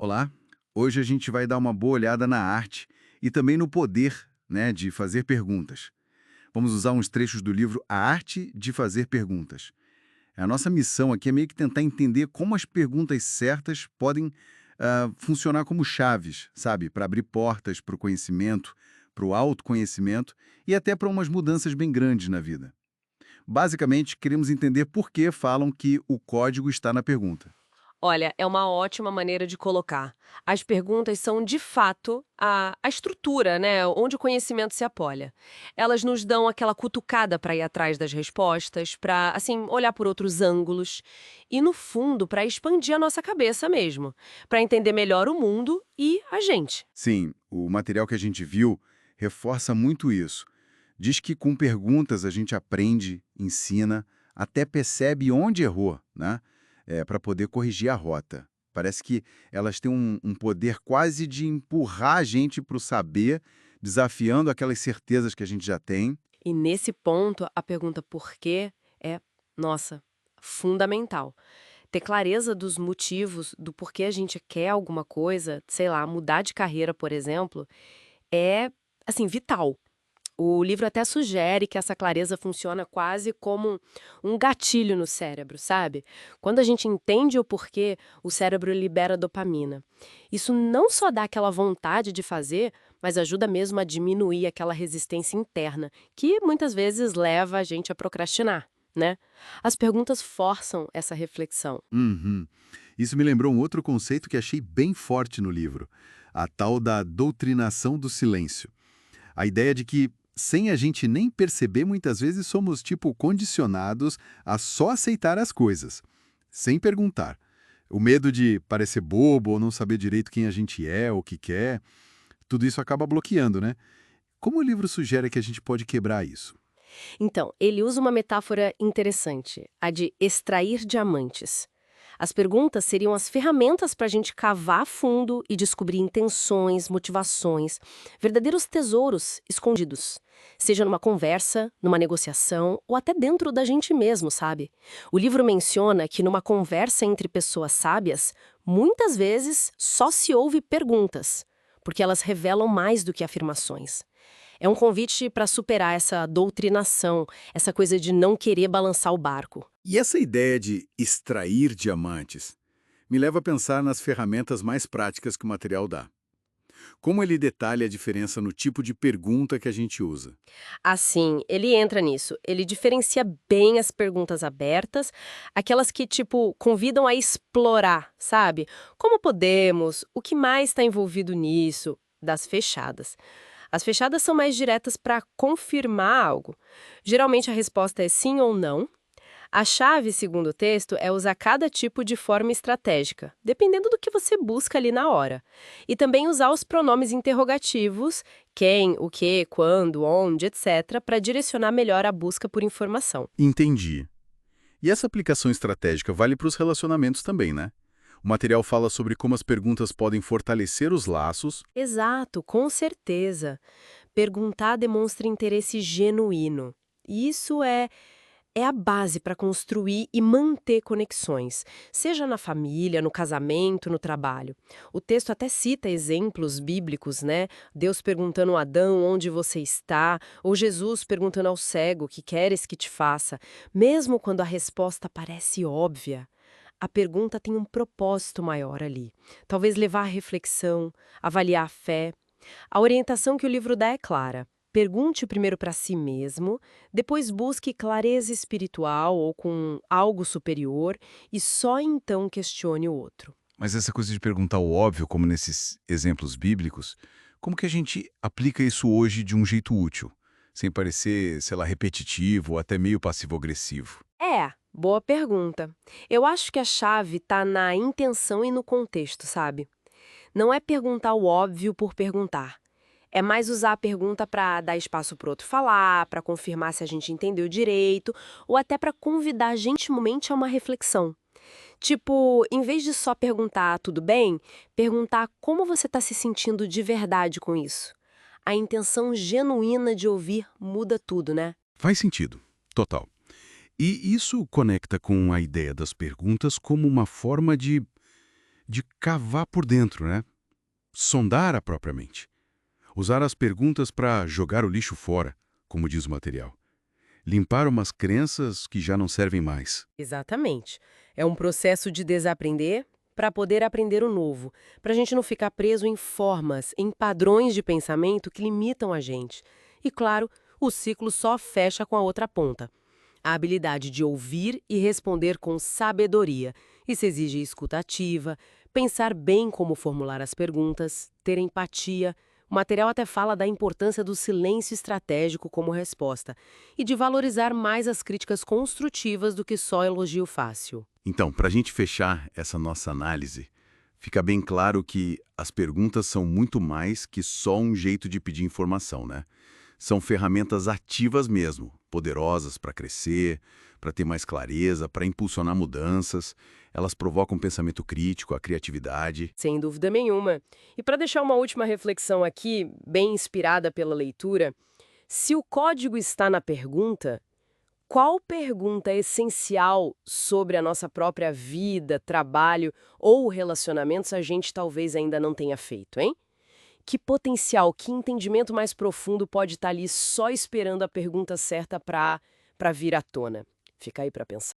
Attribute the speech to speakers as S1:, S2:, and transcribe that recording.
S1: Olá, hoje a gente vai dar uma boa olhada na arte e também no poder, né, de fazer perguntas. Vamos usar uns trechos do livro A Arte de Fazer Perguntas. A nossa missão aqui é meio que tentar entender como as perguntas certas podem funcionar como chaves, sabe, para abrir portas para o conhecimento, para o autoconhecimento e até para umas mudanças bem grandes na vida. Basicamente, queremos entender por que falam que o código está na pergunta.
S2: Olha, é uma ótima maneira de colocar. As perguntas são, de fato, a estrutura, né, onde o conhecimento se apoia. Elas nos dão aquela cutucada para ir atrás das respostas, para, assim, olhar por outros ângulos e, no fundo, para expandir a nossa cabeça mesmo, para entender melhor o mundo e a gente.
S1: Sim, o material que a gente viu reforça muito isso. Diz que com perguntas a gente aprende, ensina, até percebe onde errou, né? Para poder corrigir a rota. Parece que elas têm um poder quase de empurrar a gente para o saber, desafiando aquelas certezas que a gente já tem.
S2: E nesse ponto, a pergunta por quê é, nossa, fundamental. Ter clareza dos motivos, do porquê a gente quer alguma coisa, sei lá, mudar de carreira, por exemplo, é, assim, vital. O livro até sugere que essa clareza funciona quase como um gatilho no cérebro, sabe? Quando a gente entende o porquê, o cérebro libera dopamina. Isso não só dá aquela vontade de fazer, mas ajuda mesmo a diminuir aquela resistência interna, que muitas vezes leva a gente a procrastinar, né? As perguntas forçam essa reflexão.
S1: Uhum. Isso me lembrou um outro conceito que achei bem forte no livro, a tal da doutrinação do silêncio. A ideia de que, sem a gente nem perceber, muitas vezes somos, tipo, condicionados a só aceitar as coisas, sem perguntar. O medo de parecer bobo ou não saber direito quem a gente é ou o que quer, tudo isso acaba bloqueando, né? Como o livro sugere que a gente pode quebrar isso?
S2: Então, ele usa uma metáfora interessante, a de extrair diamantes. As perguntas seriam as ferramentas para a gente cavar fundo e descobrir intenções, motivações, verdadeiros tesouros escondidos. Seja numa conversa, numa negociação ou até dentro da gente mesmo, sabe? O livro menciona que numa conversa entre pessoas sábias, muitas vezes só se ouve perguntas, porque elas revelam mais do que afirmações. É um convite para superar essa doutrinação, essa coisa de não querer balançar o barco.
S1: E essa ideia de extrair diamantes me leva a pensar nas ferramentas mais práticas que o material dá. Como ele detalha a diferença no tipo de pergunta que a gente usa.
S2: Assim, ele entra nisso. Ele diferencia bem as perguntas abertas, aquelas que, tipo, convidam a explorar, sabe? Como podemos? O que mais está envolvido nisso? Das fechadas. As fechadas são mais diretas para confirmar algo. Geralmente a resposta é sim ou não. A chave, segundo o texto, é usar cada tipo de forma estratégica, dependendo do que você busca ali na hora. E também usar os pronomes interrogativos, quem, o que, quando, onde, etc., para direcionar melhor a busca por informação.
S1: Entendi. E essa aplicação estratégica vale para os relacionamentos também, né? O material fala sobre como as perguntas podem fortalecer os laços.
S2: Exato, com certeza. Perguntar demonstra interesse genuíno. Isso é a base para construir e manter conexões, seja na família, no casamento, no trabalho. O texto até cita exemplos bíblicos, né? Deus perguntando a Adão onde você está, ou Jesus perguntando ao cego o que queres que te faça. Mesmo quando a resposta parece óbvia, a pergunta tem um propósito maior ali. Talvez levar à reflexão, avaliar a fé. A orientação que o livro dá é clara. Pergunte primeiro para si mesmo, depois busque clareza espiritual ou com algo superior e só então questione o outro.
S1: Mas essa coisa de perguntar o óbvio, como nesses exemplos bíblicos, como que a gente aplica isso hoje de um jeito útil? Sem parecer, sei lá, repetitivo ou até meio passivo-agressivo.
S2: Boa pergunta. Eu acho que a chave está na intenção e no contexto, sabe? Não é perguntar o óbvio por perguntar. É mais usar a pergunta para dar espaço para o outro falar, para confirmar se a gente entendeu direito, ou até para convidar gentilmente a uma reflexão. Tipo, em vez de só perguntar tudo bem, perguntar como você está se sentindo de verdade com isso. A intenção genuína de ouvir muda tudo, né?
S1: Faz sentido, total. E isso conecta com a ideia das perguntas como uma forma
S3: de cavar por dentro, né? Sondar a própria mente. Usar as perguntas para jogar o lixo fora, como diz o material. Limpar umas crenças que já não servem mais.
S2: Exatamente. É um processo de desaprender para poder aprender o novo, para a gente não ficar preso em formas, em padrões de pensamento que limitam a gente. E claro, o ciclo só fecha com a outra ponta. A habilidade de ouvir e responder com sabedoria. Isso exige escuta ativa, pensar bem como formular as perguntas, ter empatia. O material até fala da importância do silêncio estratégico como resposta e de valorizar mais as críticas construtivas do que só elogio fácil.
S3: Então, para a gente fechar essa nossa análise, fica bem claro que as perguntas são muito mais que só um jeito de pedir informação, né? São ferramentas ativas mesmo, poderosas para crescer, para ter mais clareza, para impulsionar mudanças. Elas provocam pensamento crítico, a criatividade.
S2: Sem dúvida nenhuma. E para deixar uma última reflexão aqui, bem inspirada pela leitura, se o código está na pergunta, qual pergunta essencial sobre a nossa própria vida, trabalho ou relacionamentos a gente talvez ainda não tenha feito, hein? Que potencial, que entendimento mais profundo pode estar ali só esperando a pergunta certa para vir à tona? Fica aí para pensar.